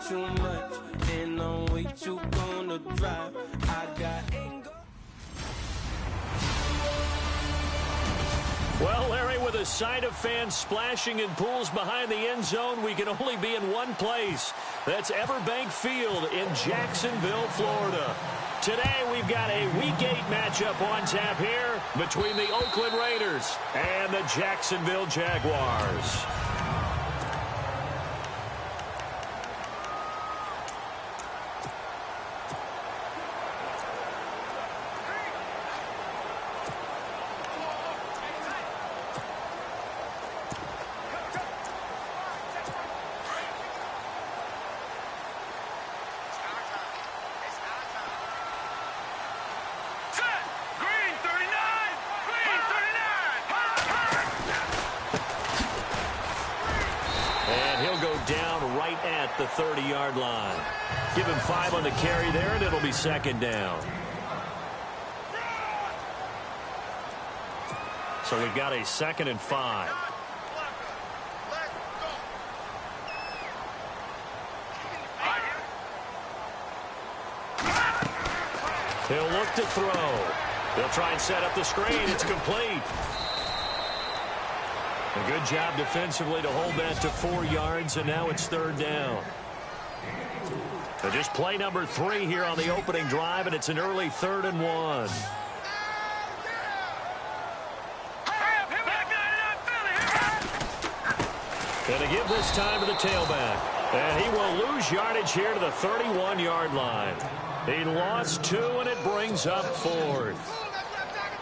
too much, and I'm way too gonna drive. I got anger. Well, Larry, with a sight of fans splashing in pools behind the end zone, we can only be in one place. That's Everbank Field in Jacksonville, Florida. Today, we've got a Week 8 matchup on tap here between the Oakland Raiders and the Jacksonville Jaguars. The 30-yard line. Give him 5 on the carry there, and it'll be second down. So we've got a 2nd and 5. He'll look to throw. He'll try and set up the screen. It's complete. A good job defensively to hold that to 4 yards, and now it's 3rd down. So just play number 3 here on the opening drive, and it's an early 3rd and 1. And to give this time to the tailback. And he will lose yardage here to the 31-yard line. He lost 2, and it brings up 4th.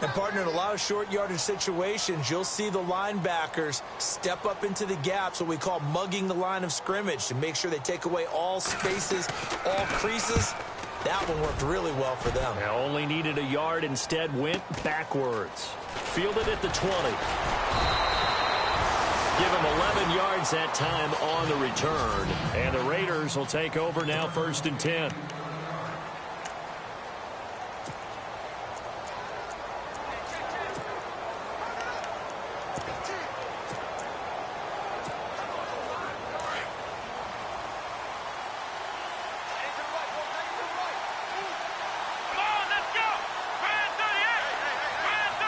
And, partner, in a lot of short yardage situations, you'll see the linebackers step up into the gaps, what we call mugging the line of scrimmage, to make sure they take away all spaces, all creases. That one worked really well for them. They only needed a yard, instead went backwards. Fielded at the 20. Give him 11 yards that time on the return. And the Raiders will take over now, 1st and 10.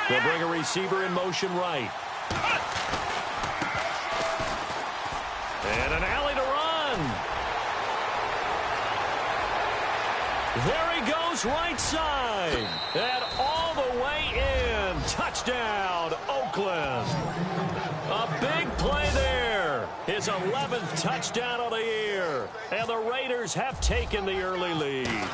They'll bring a receiver in motion right. And an alley to run. There he goes, right side. And all the way in. Touchdown, Oakland. A big play there. His 11th touchdown of the year. And the Raiders have taken the early lead.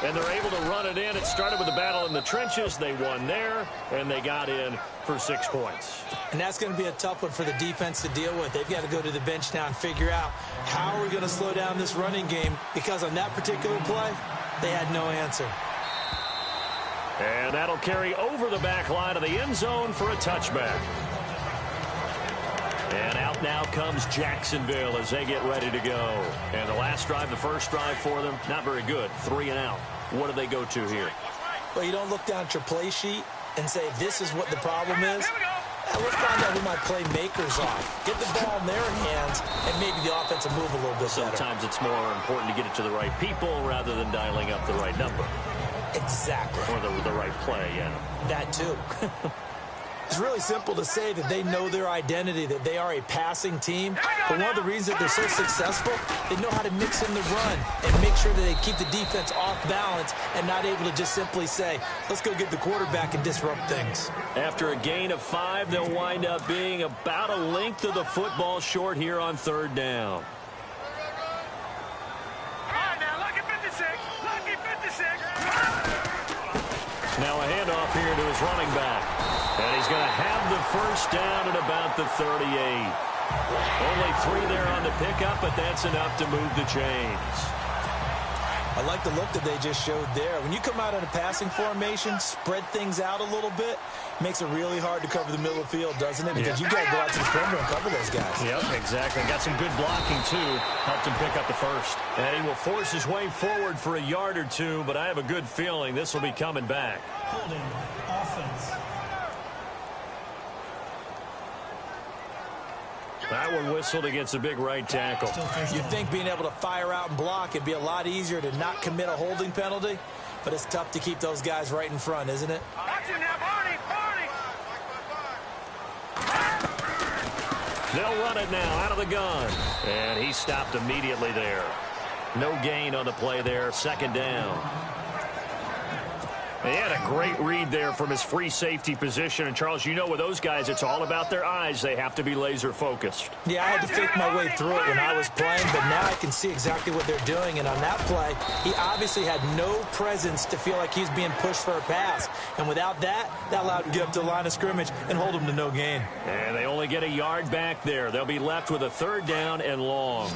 And they're able to run it in. It started with a battle in the trenches. They won there, and they got in for 6 points. And that's going to be a tough one for the defense to deal with. They've got to go to the bench now and figure out how are we going to slow down this running game, because on that particular play, they had no answer. And that'll carry over the back line of the end zone for a touchback. And out now comes Jacksonville as they get ready to go. And the last drive, the first drive for them, not very good. 3 and out. What do they go to here? Well, you don't look down at your play sheet and say, this is what the problem is. Let's find out who my playmakers are. Get the ball in their hands, and maybe the offense will move a little bit better. Sometimes it's more important to get it to the right people rather than dialing up the right number. Exactly. Or the right play, yeah. That too. It's really simple to say that they know their identity, that they are a passing team. But one of the reasons that they're so successful, they know how to mix in the run and make sure that they keep the defense off balance and not able to just simply say, let's go get the quarterback and disrupt things. After a gain of 5, they'll wind up being about a length of the football short here on 3rd down. Now a handoff here to his running back. And he's going to have the first down at about the 38. Only 3 there on the pickup, but that's enough to move the chains. I like the look that they just showed there. When you come out in a passing formation, spread things out a little bit, makes it really hard to cover the middle of the field, doesn't it? Because you got to go out to the perimeter and cover those guys. Yep, exactly. Got some good blocking, too. Helped him pick up the first. And he will force his way forward for a yard or 2, but I have a good feeling this will be coming back. Holding offense. That one whistled against a big right tackle. You'd think being able to fire out and block it'd be a lot easier to not commit a holding penalty, but it's tough to keep those guys right in front, isn't it? They'll run it now out of the gun. And he stopped immediately there. No gain on the play there. Second down. He had a great read there from his free safety position. And, Charles, you know with those guys, it's all about their eyes. They have to be laser-focused. Yeah, I had to fake my way through it when I was playing, but now I can see exactly what they're doing. And on that play, he obviously had no presence to feel like he's being pushed for a pass. And without that, that allowed him to get up to the line of scrimmage and hold him to no gain. And they only get a yard back there. They'll be left with a third down and long.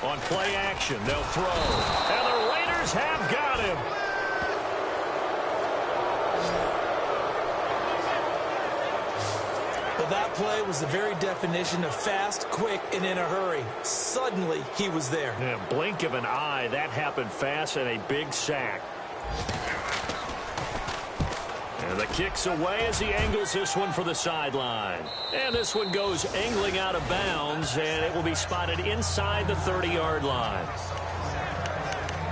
On play action, they'll throw. And the Raiders have got him. Well, that play was the very definition of fast, quick, and in a hurry. Suddenly, he was there. Yeah, blink of an eye, that happened fast, and a big sack. And the kick's away as he angles this one for the sideline. And this one goes angling out of bounds, and it will be spotted inside the 30-yard line.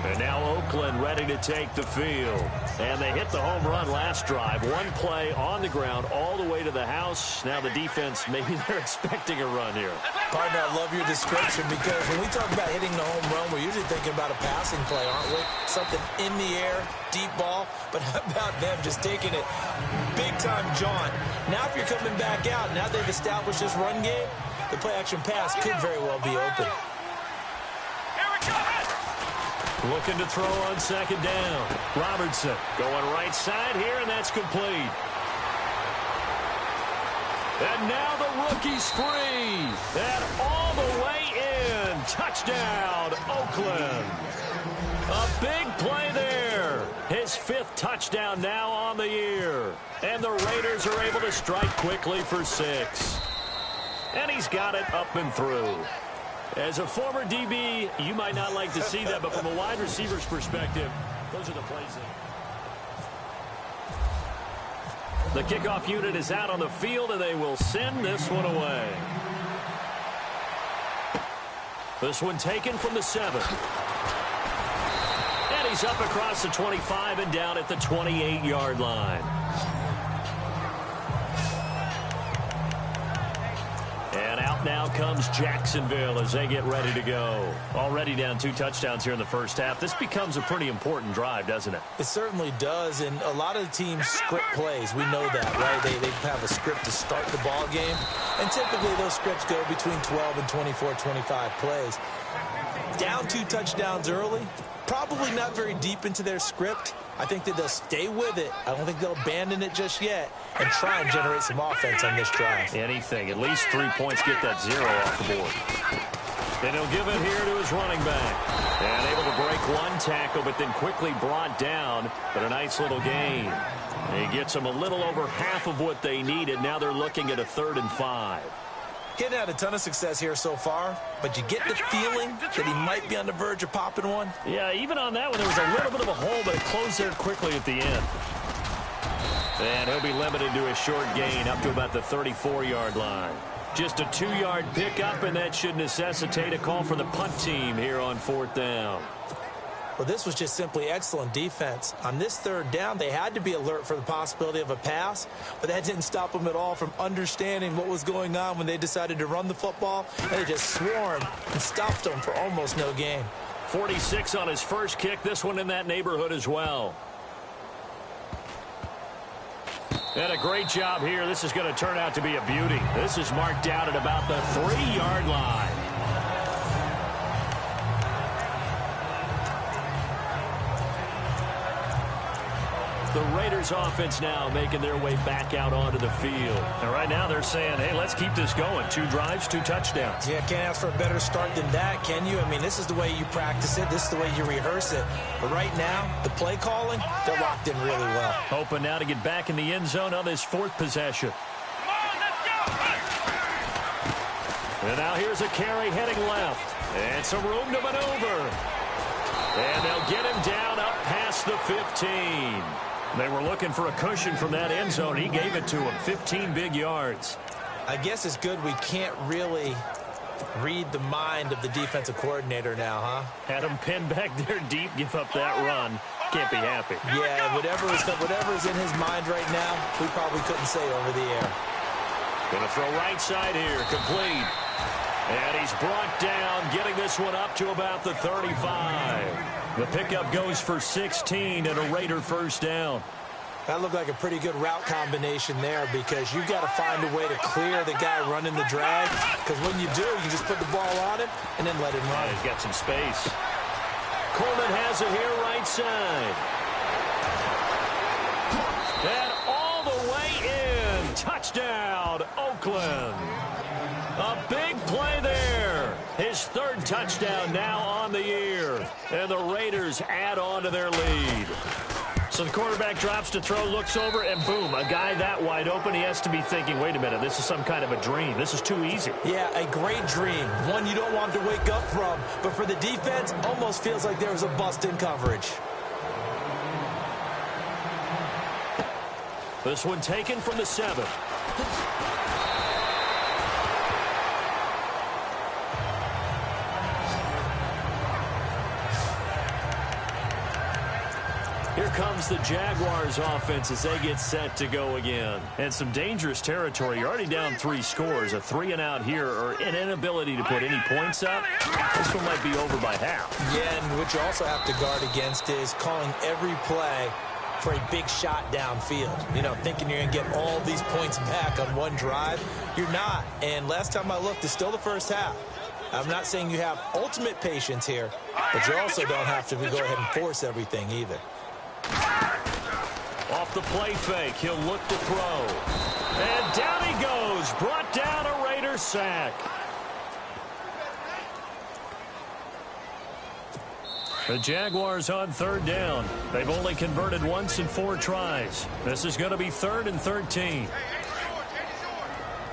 And now Oakland ready to take the field. And they hit the home run last drive. One play on the ground all the way to the house. Now the defense, maybe they're expecting a run here. Partner, I love your description because when we talk about hitting the home run, we're usually thinking about a passing play, aren't we? Something in the air, deep ball. But how about them just taking it big-time jaunt? Now if you're coming back out, now they've established this run game, the play-action pass could very well be open. Looking to throw on second down. Robertson going right side here, and that's complete. And now the rookie's free. And all the way in. Touchdown, Oakland. A big play there. His fifth touchdown now on the year. And the Raiders are able to strike quickly for 6. And he's got it up and through. As a former DB, you might not like to see that, but from a wide receiver's perspective, those are the plays. The kickoff unit is out on the field, and they will send this one away. This one taken from the 7. And he's up across the 25 and down at the 28-yard line. And out now comes Jacksonville as they get ready to go. Already down 2 touchdowns here in the first half. This becomes a pretty important drive, doesn't it? It certainly does, and a lot of the teams script plays. We know that, right? They have a script to start the ball game, and typically those scripts go between 12 and 24, 25 plays. Down 2 touchdowns early, probably not very deep into their script. I think that they'll stay with it. I don't think they'll abandon it just yet and try and generate some offense on this drive. Anything. At least 3 points, get that 0 off the board. And he'll give it here to his running back. And able to break 1 tackle, but then quickly brought down. But a nice little gain. And he gets them a little over half of what they needed. Now they're looking at a 3rd and 5. Getting had a ton of success here so far, but you get the feeling that he might be on the verge of popping one. Yeah, even on that one, there was a little bit of a hole, but it closed there quickly at the end. And he'll be limited to a short gain up to about the 34-yard line. Just a 2-yard pickup, and that should necessitate a call for the punt team here on 4th down. Well, this was just simply excellent defense. On this 3rd down, they had to be alert for the possibility of a pass, but that didn't stop them at all from understanding what was going on when they decided to run the football, and they just swarmed and stopped them for almost no gain. 46 on his first kick, this one in that neighborhood as well. And a great job here. This is going to turn out to be a beauty. This is marked out at about the 3-yard line. The Raiders offense now making their way back out onto the field. And right now they're saying, hey, let's keep this going. 2 drives, 2 touchdowns. Yeah, can't ask for a better start than that, can you? I mean, this is the way you practice it. This is the way you rehearse it. But right now, the play calling, they're locked in really well. Hoping now to get back in the end zone on this 4th possession. And now here's a carry heading left. And some room to maneuver. And they'll get him down up past the 15. They were looking for a cushion from that end zone. He gave it to him, 15 big yards. I guess it's good we can't really read the mind of the defensive coordinator now, huh? Had him pinned back there deep, give up that run. Can't be happy. Yeah, whatever's in his mind right now, we probably couldn't say over the air. Gonna throw right side here, complete. And he's brought down, getting this one up to about the 35. The pickup goes for 16 and a Raider first down. That looked like a pretty good route combination there because you've got to find a way to clear the guy running the drag. Because when you do, you just put the ball on him and then let him run. He's got some space. Coleman has it here right side. And all the way in. Touchdown, Oakland. A big play there. His third touchdown now on the year. And the Raiders add on to their lead. So the quarterback drops to throw, looks over, and boom, a guy that wide open, he has to be thinking, wait a minute, this is some kind of a dream. This is too easy. Yeah, a great dream. One you don't want to wake up from. But for the defense, almost feels like there was a bust in coverage. This one taken from the 7. Here comes the Jaguars offense as they get set to go again. And some dangerous territory. You're already down 3 scores. A 3-and-out here or an inability to put any points up. This one might be over by half. Yeah, and what you also have to guard against is calling every play for a big shot downfield. You know, thinking you're going to get all these points back on one drive. You're not. And last time I looked, it's still the first half. I'm not saying you have ultimate patience here, but you also don't have to go ahead and force everything either. Off the play fake, he'll look to throw. And down he goes, brought down a Raider sack. The Jaguars on 3rd down. They've only converted once in 4 tries. This is going to be 3rd and 13.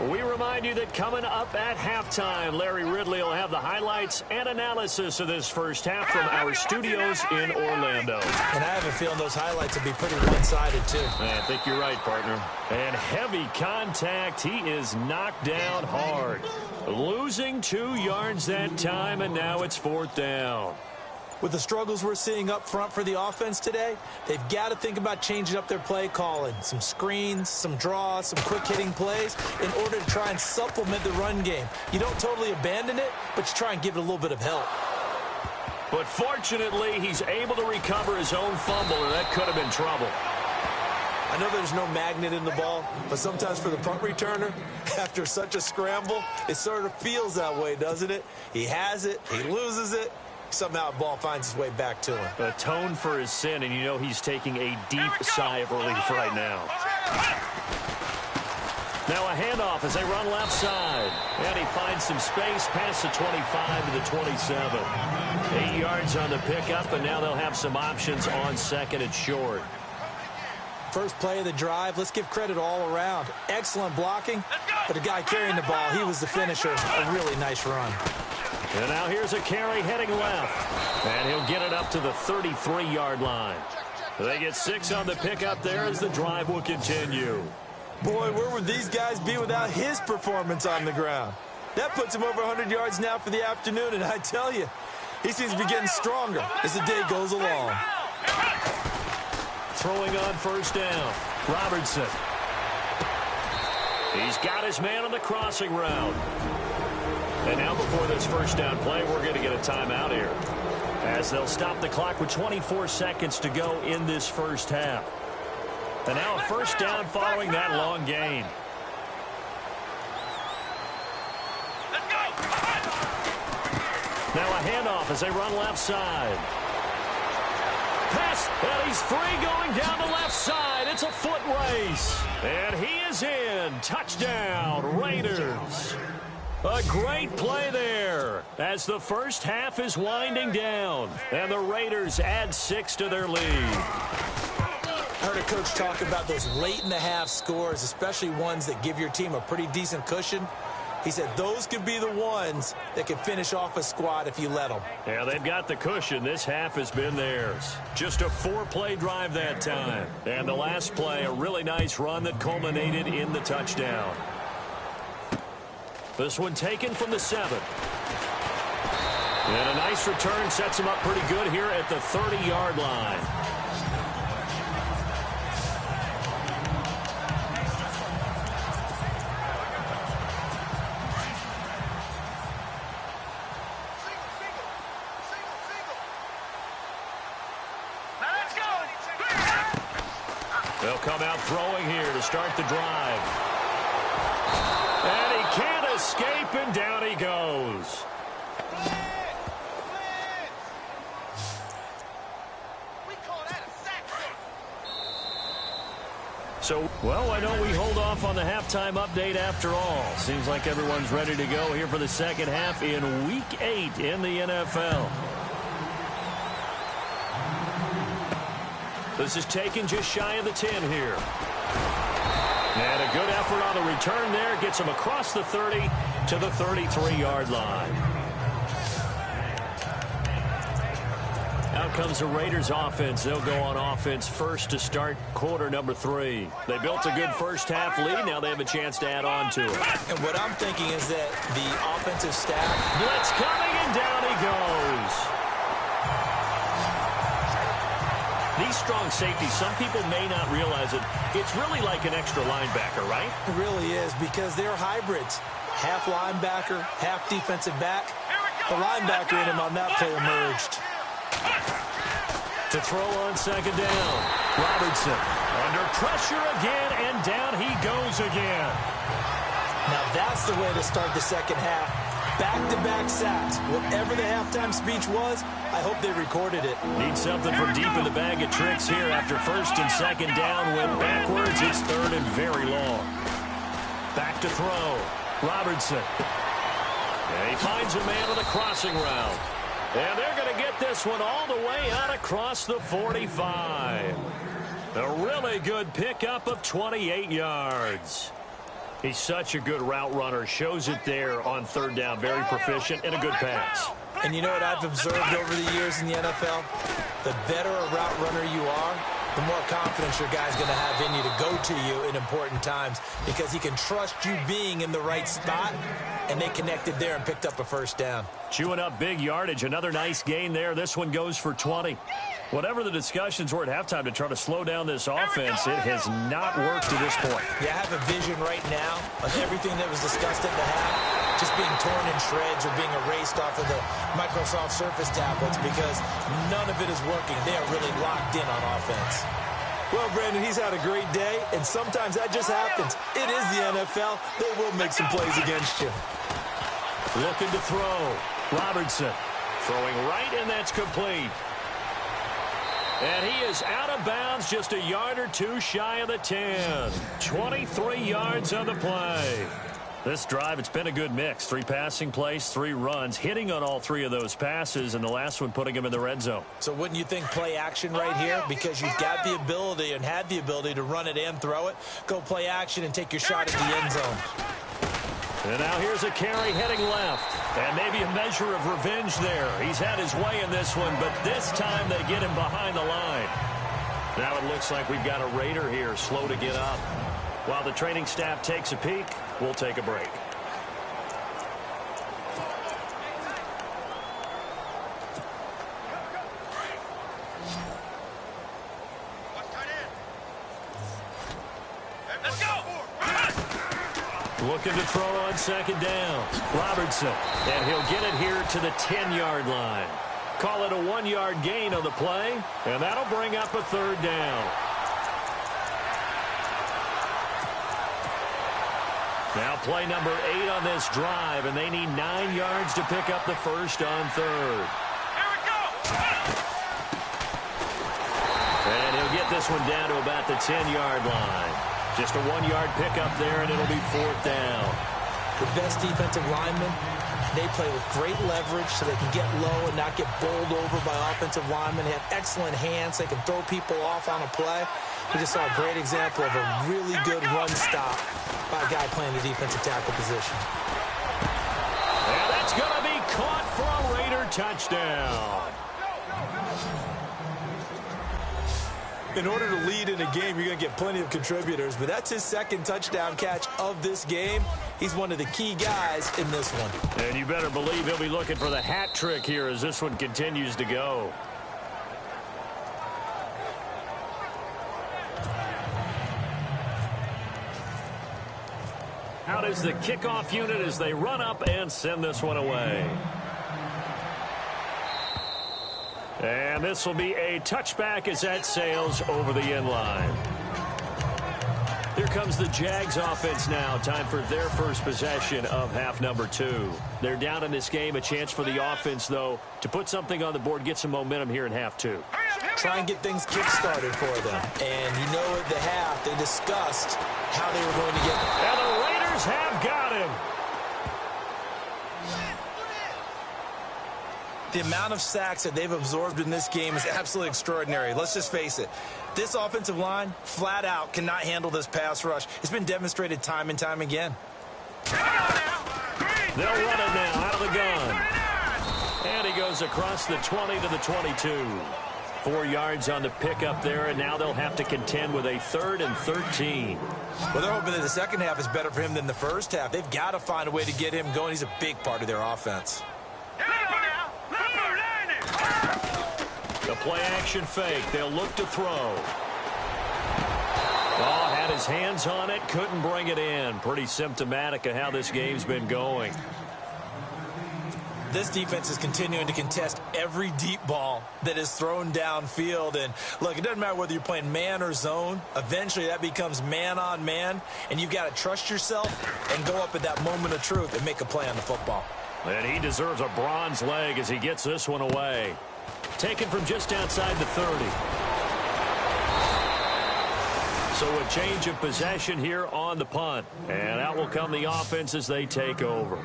We remind you that coming up at halftime, Larry Ridley will have the highlights and analysis of this first half from our studios in Orlando. And I have a feeling those highlights will be pretty one-sided, too. I think you're right, partner. And heavy contact. He is knocked down hard. Losing 2 yards that time, and now it's 4th down. With the struggles we're seeing up front for the offense today, they've got to think about changing up their play calling. Some screens, some draws, some quick-hitting plays in order to try and supplement the run game. You don't totally abandon it, but you try and give it a little bit of help. But fortunately, he's able to recover his own fumble, and that could have been trouble. I know there's no magnet in the ball, but sometimes for the punt returner, after such a scramble, it sort of feels that way, doesn't it? He has it, he loses it. Somehow the ball finds its way back to him. Atone for his sin, and you know he's taking a deep sigh of relief right now. Now a handoff as they run left side. And he finds some space past the 25 to the 27. 8 yards on the pickup, and now they'll have some options on 2nd and short. First play of the drive, let's give credit all around. Excellent blocking, but the guy carrying the ball, he was the finisher. A really nice run. And now here's a carry heading left. And he'll get it up to the 33-yard line. They get 6 on the pickup there as the drive will continue. Boy, where would these guys be without his performance on the ground? That puts him over 100 yards now for the afternoon, and I tell you, he seems to be getting stronger as the day goes along. Throwing on 1st down, Robertson. He's got his man on the crossing route. And now before this 1st down play, we're going to get a timeout here, as they'll stop the clock with 24 seconds to go in this first half. And now a 1st down following that long gain. Now a handoff as they run left side. Pass, and he's free going down the left side. It's a foot race. And he is in. Touchdown, Raiders. A great play there as the first half is winding down. And the Raiders add 6 to their lead. I heard a coach talk about those late-in-the-half scores, especially ones that give your team a pretty decent cushion. He said those could be the ones that could finish off a squad if you let them. Yeah, they've got the cushion. This half has been theirs. Just a 4-play drive that time. And the last play, a really nice run that culminated in the touchdown. This one taken from the 7. And a nice return sets him up pretty good here at the 30-yard line. They'll come out throwing here to start the drive. And he can't escape, and down he goes. So, well, why don't we hold off on the halftime update after all? Seems like everyone's ready to go here for the second half in Week 8 in the NFL. This is taken just shy of the 10 here. And a good effort on the return there. Gets him across the 30 to the 33-yard line. Out comes the Raiders offense. They'll go on offense first to start quarter number 3. They built a good first half lead. Now they have a chance to add on to it. And what I'm thinking is that the offensive staff... Blitz coming, and down he goes. These strong safeties, some people may not realize it. It's really like an extra linebacker, right? It really is, because they're hybrids. Half linebacker, half defensive back. The linebacker in him on that play emerged. To throw on second down. Robertson under pressure again, and down he goes again. Now that's the way to start the second half. Back-to-back sacks. Whatever the halftime speech was, I hope they recorded it. Need something from deep in the bag of tricks here after first and second down. Went backwards. It's third and very long. Back to throw. Robertson. And he finds a man on the crossing route. And they're going to get this one all the way out across the 45. A really good pickup of 28 yards. He's such a good route runner. Shows it there on third down. Very proficient and a good pass. And you know what I've observed over the years in the NFL? The better a route runner you are, the more confidence your guy's going to have in you to go to you in important times, because he can trust you being in the right spot, and they connected there and picked up a first down. Chewing up big yardage. Another nice gain there. This one goes for 20. Whatever the discussions were at halftime to try to slow down this offense, it has not worked to this point. Yeah, I have a vision right now of everything that was discussed at the half just being torn in shreds or being erased off of the Microsoft Surface tablets, because none of it is working. They are really locked in on offense. Well, Brandon, he's had a great day, and sometimes that just happens. It is the NFL. They will make some plays against you. Looking to throw. Robertson throwing right, and that's complete. And he is out of bounds, just a yard or two shy of the 10. 23 yards on the play. This drive, it's been a good mix. 3 passing plays, 3 runs, hitting on all 3 of those passes, and the last one putting him in the red zone. So wouldn't you think play action right here? Because you've got the ability and had the ability to run it and throw it. Go play action and take your shot at the end zone. And now here's a carry heading left. And maybe a measure of revenge there. He's had his way in this one, but this time they get him behind the line. Now it looks like we've got a Raider here, slow to get up. While the training staff takes a peek, we'll take a break. Looking to throw on second down. Robertson. And he'll get it here to the 10-yard line. Call it a 1-yard gain on the play. And that'll bring up a third down. Now play number 8 on this drive. And they need 9 yards to pick up the first on third. Here we go! And he'll get this one down to about the 10-yard line. Just a 1-yard pickup there, and it'll be fourth down. The best defensive linemen They play with great leverage so they can get low and not get bowled over by offensive linemen. They have excellent hands. They can throw people off on a play. We just saw a great example of a really good run stop by a guy playing the defensive tackle position. And that's going to be caught for a Raider touchdown. In order to lead in a game, you're going to get plenty of contributors, but that's his second touchdown catch of this game. He's one of the key guys in this one. And you better believe he'll be looking for the hat trick here as this one continues to go. Out is the kickoff unit as they run up and send this one away. And this will be a touchback as that sails over the end line. Here comes the Jags offense now. Time for their first possession of half number 2. They're down in this game. A chance for the offense, though, to put something on the board, get some momentum here in half 2. Try and get things kick-started for them. And you know at the half, they discussed how they were going to get them. And the Raiders have got him. The amount of sacks that they've absorbed in this game is absolutely extraordinary. Let's just face it. This offensive line, flat out, cannot handle this pass rush. It's been demonstrated time and time again. They'll run it now out of the gun. And he goes across the 20 to the 22. 4 yards on the pickup there, and now they'll have to contend with a 3rd and 13. Well, they're hoping that the second half is better for him than the first half. They've got to find a way to get him going. He's a big part of their offense. The play-action fake. They'll look to throw. Oh, had his hands on it. Couldn't bring it in. Pretty symptomatic of how this game's been going. This defense is continuing to contest every deep ball that is thrown downfield. And, look, it doesn't matter whether you're playing man or zone. Eventually, that becomes man-on-man. And you've got to trust yourself and go up at that moment of truth and make a play on the football. And he deserves a bronze leg as he gets this one away. Taken from just outside the 30. So a change of possession here on the punt. And out will come the offense as they take over.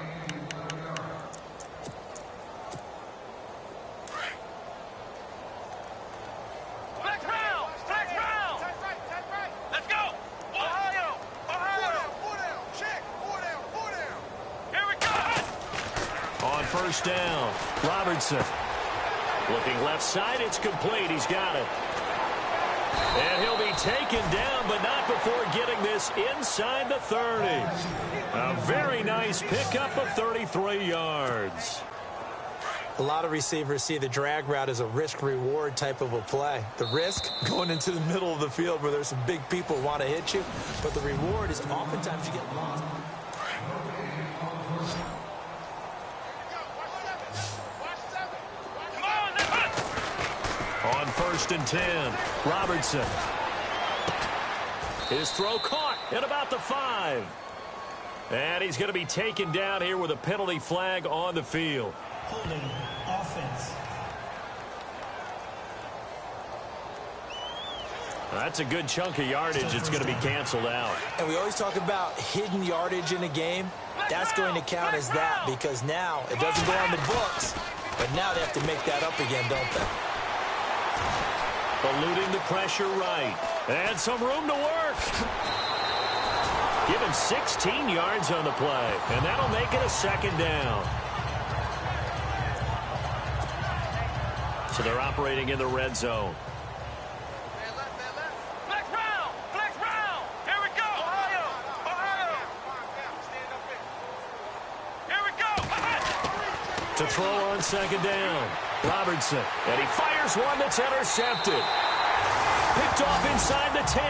On first down, Robertson. Looking left side, it's complete. He's got it. And he'll be taken down, but not before getting this inside the 30. A very nice pickup of 33 yards. A lot of receivers see the drag route as a risk-reward type of a play. The risk, going into the middle of the field where there's some big people who want to hit you, but the reward is oftentimes you get lost. On 1st and 10, Robertson. His throw caught at about the 5. And he's going to be taken down here with a penalty flag on the field. Holding offense. That's a good chunk of yardage. It's going to be canceled out. And we always talk about hidden yardage in a game. That's going to count as that because now it doesn't go on the books, but now they have to make that up again, don't they? Eluding the pressure right. And some room to work. Give him 16 yards on the play, and that'll make it a 2nd down. So they're operating in the red zone. Flex round. Here we go. Ohio. Here we go. To throw on 2nd down. Robertson. And he fires one that's intercepted. Picked off inside the 10.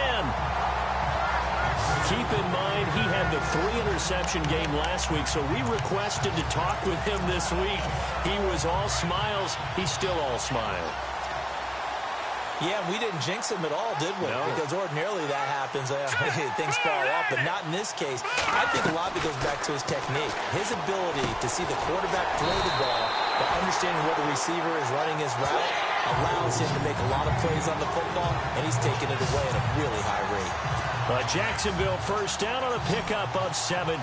Keep in mind, he had the 3-interception game last week, so we requested to talk with him this week. He was all smiles. He's still all smile. Yeah, we didn't jinx him at all, did we? No. Because ordinarily that happens. Things fall off, but not in this case. I think a lot of it goes back to his technique. His ability to see the quarterback throw the ball, but understanding where the receiver is running his route allows him to make a lot of plays on the football, and he's taking it away at a really high rate. Jacksonville 1st down on a pickup of 17.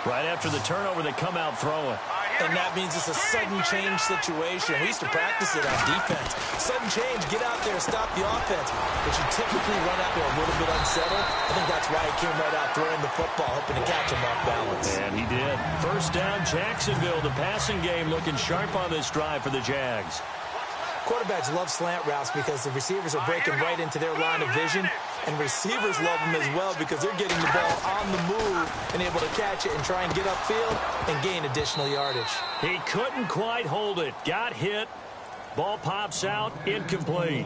Right after the turnover, they come out throwing. And that means it's a sudden change situation. We used to practice it on defense. Sudden change, get out there, stop the offense. But you typically run out there a little bit unsettled. I think that's why he came right out throwing the football, hoping to catch him off balance. And he did. First down, Jacksonville. The passing game looking sharp on this drive for the Jags. Quarterbacks love slant routes because the receivers are breaking right into their line of vision, and receivers love them as well because they're getting the ball on the move and able to catch it and try and get upfield and gain additional yardage. He couldn't quite hold it. Got hit. Ball pops out. Incomplete.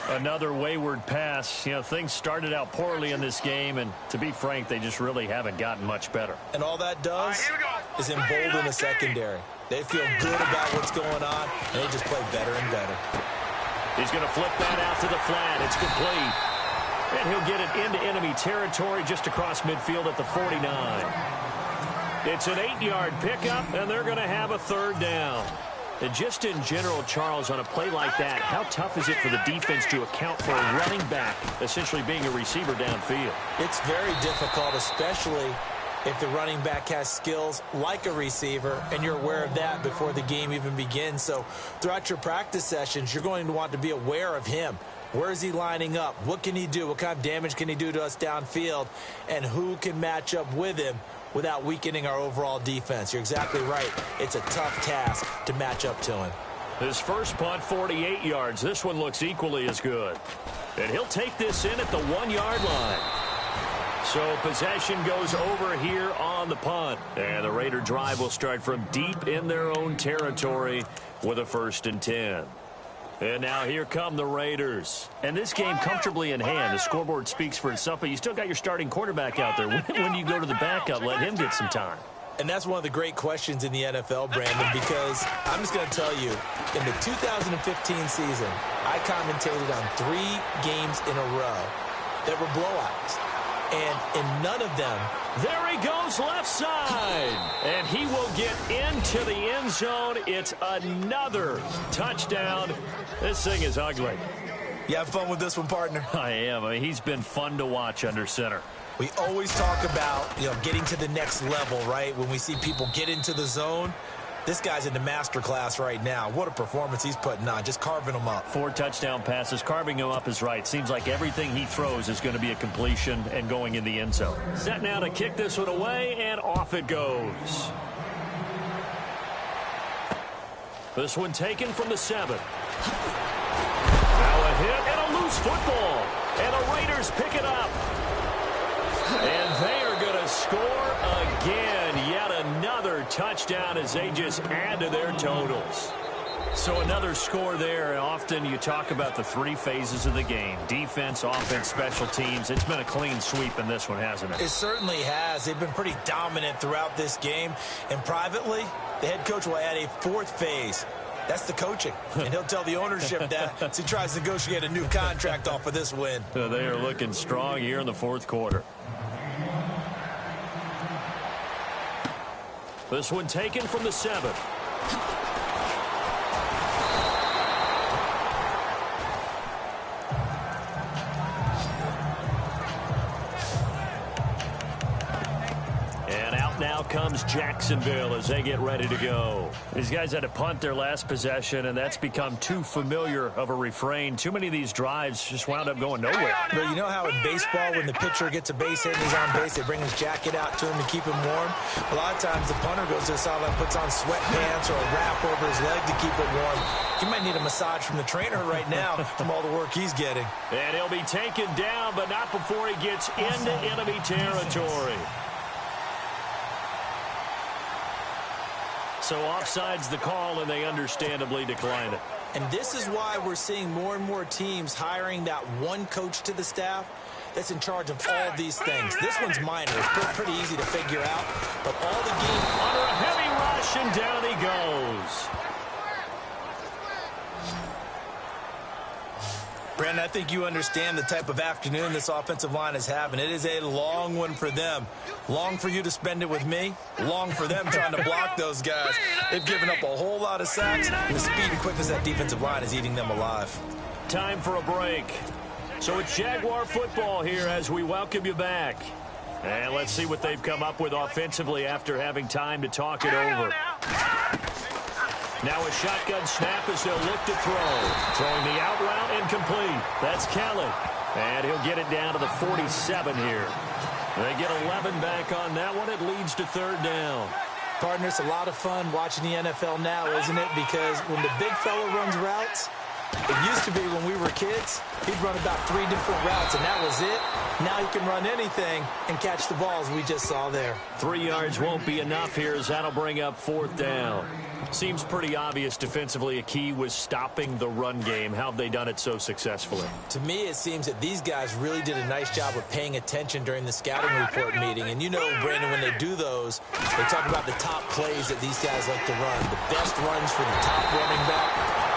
Another wayward pass. You know, things started out poorly in this game, and to be frank, they just really haven't gotten much better. And all that does is embolden the secondary. They feel good about what's going on, and they just play better and better. He's going to flip that out to the flat. It's complete. And he'll get it into enemy territory just across midfield at the 49. It's an 8-yard pickup, and they're going to have a third down. And just in general, Charles, on a play like that, how tough is it for the defense to account for a running back essentially being a receiver downfield? It's very difficult, especially if the running back has skills like a receiver, and you're aware of that before the game even begins. So throughout your practice sessions, you're going to want to be aware of him. Where is he lining up? What can he do? What kind of damage can he do to us downfield? And who can match up with him without weakening our overall defense? You're exactly right. It's a tough task to match up to him. His first punt, 48 yards. This one looks equally as good. And he'll take this in at the 1-yard line. So possession goes over here on the punt. And the Raider drive will start from deep in their own territory with a 1st and 10. And now here come the Raiders. And this game comfortably in hand. The scoreboard speaks for itself, but you still got your starting quarterback out there. When you go to the backup, let him get some time. And that's one of the great questions in the NFL, Brandon, because I'm just going to tell you, in the 2015 season, I commentated on 3 games in a row that were blowouts. And in none of them, there he goes left side. And he will get into the end zone. It's another touchdown. This thing is ugly. You have fun with this one, partner? I am. I mean, he's been fun to watch under center. We always talk about, getting to the next level, right? When we see people get into the zone. This guy's in the master class right now. What a performance he's putting on, just carving them up. 4 touchdown passes. Carving him up is right. Seems like everything he throws is going to be a completion and going in the end zone. Set now to kick this one away, and off it goes. This one taken from the 7. Now a hit and a loose football. And the Raiders pick it up. And they are going to score again. Yet another touchdown as they just add to their totals. So another score there. And often you talk about the 3 phases of the game. Defense, offense, special teams. It's been a clean sweep in this one, hasn't it? It certainly has. They've been pretty dominant throughout this game. And privately, the head coach will add a 4th phase. That's the coaching. And he'll tell the ownership that as he tries to negotiate a new contract off of this win. So they are looking strong here in the 4th quarter. This one taken from the 7. And out now comes Jacksonville as they get ready to go. These guys had to punt their last possession, and that's become too familiar of a refrain. Too many of these drives just wound up going nowhere. But you know how in baseball, when the pitcher gets a base hit and he's on base, they bring his jacket out to him to keep him warm? A lot of times the punter goes to the sideline, puts on sweatpants or a wrap over his leg to keep it warm. He might need a massage from the trainer right now from all the work he's getting. And he'll be taken down, but not before he gets into enemy territory. So offside's the call, and they understandably decline it. And this is why we're seeing more and more teams hiring that one coach to the staff that's in charge of all these things. This one's minor. It's pretty easy to figure out. But all the game... Under a heavy rush, and down he goes. Brandon, I think you understand the type of afternoon this offensive line is having. It is a long one for them. Long for you to spend it with me. Long for them trying to block those guys. They've given up a whole lot of sacks. And the speed and quickness of that defensive line is eating them alive. Time for a break. So it's Jaguar football here as we welcome you back. And let's see what they've come up with offensively after having time to talk it over. Now a shotgun snap as they'll look to throw. Throwing the out route incomplete. That's Kelly. And he'll get it down to the 47 here. They get 11 back on that one. It leads to third down. Partner, it's a lot of fun watching the NFL now, isn't it? Because when the big fella runs routes, it used to be when we were kids, he'd run about 3 different routes, and that was it. Now he can run anything and catch the balls we just saw there. 3 yards won't be enough here as that'll bring up fourth down. Seems pretty obvious defensively a key was stopping the run game. How have they done it so successfully? To me, it seems that these guys really did a nice job of paying attention during the scouting report meeting. And you know, Brandon, when they do those, they talk about the top plays that these guys like to run. The best runs for the top running back,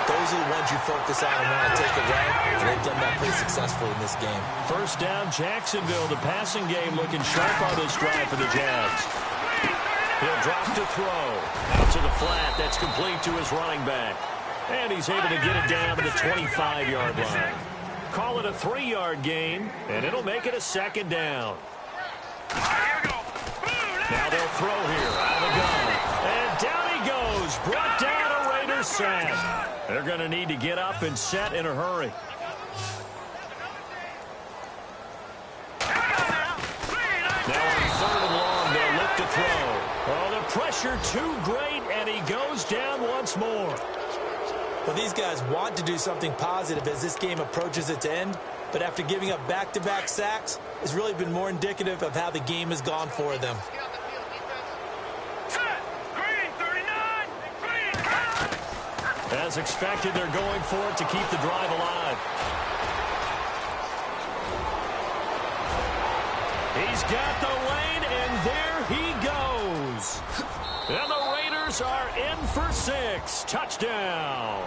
those are the ones you focus on and want to take away. And they've done that pretty successfully in this game. First down, Jacksonville. The passing game looking sharp on this drive for the Jags. He'll drop to throw. Out to the flat. That's complete to his running back. And he's able to get it down to the 25-yard line. Call it a 3-yard gain, and it'll make it a second down. Now they'll throw here. Out of the gun. And down he goes. Brought down a Raiders sack. They're going to need to get up and set in a hurry. Now on third and long, they'll look to throw. Oh, the pressure too great, and he goes down once more. Well, these guys want to do something positive as this game approaches its end, but after giving up back-to-back sacks, it's really been more indicative of how the game has gone for them. As expected, they're going for it to keep the drive alive. He's got the lane, and there he goes. And the Raiders are in for 6. Touchdown.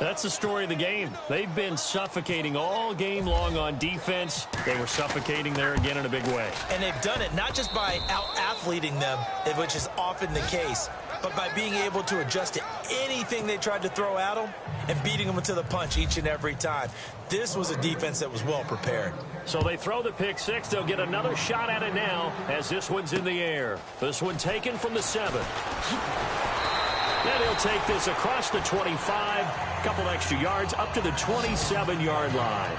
That's the story of the game. They've been suffocating all game long on defense. They were suffocating there again in a big way. And they've done it not just by out-athleting them, which is often the case, but by being able to adjust to anything they tried to throw at them and beating them to the punch each and every time. This was a defense that was well prepared. So they throw the pick 6. They'll get another shot at it now as this one's in the air. This one taken from the 7. Then he'll take this across the 25, a couple extra yards up to the 27-yard line.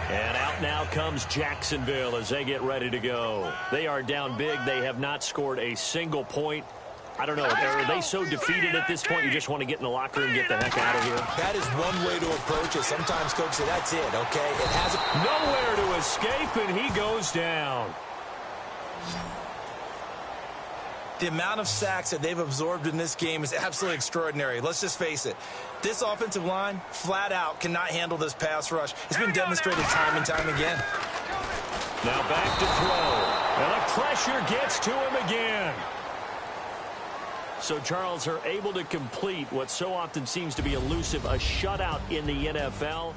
And out now comes Jacksonville as they get ready to go. They are down big. They have not scored a single point. I don't know. Are they so defeated at this point you just want to get in the locker room and get the heck out of here? That is one way to approach it. Sometimes, Coach, say that's it, okay? It has nowhere to escape, and he goes down. The amount of sacks that they've absorbed in this game is absolutely extraordinary. Let's just face it. This offensive line, flat out, cannot handle this pass rush. It's been demonstrated time and time again. Now back to throw. And the pressure gets to him again. So, Charles, are able to complete what so often seems to be elusive, a shutout in the NFL.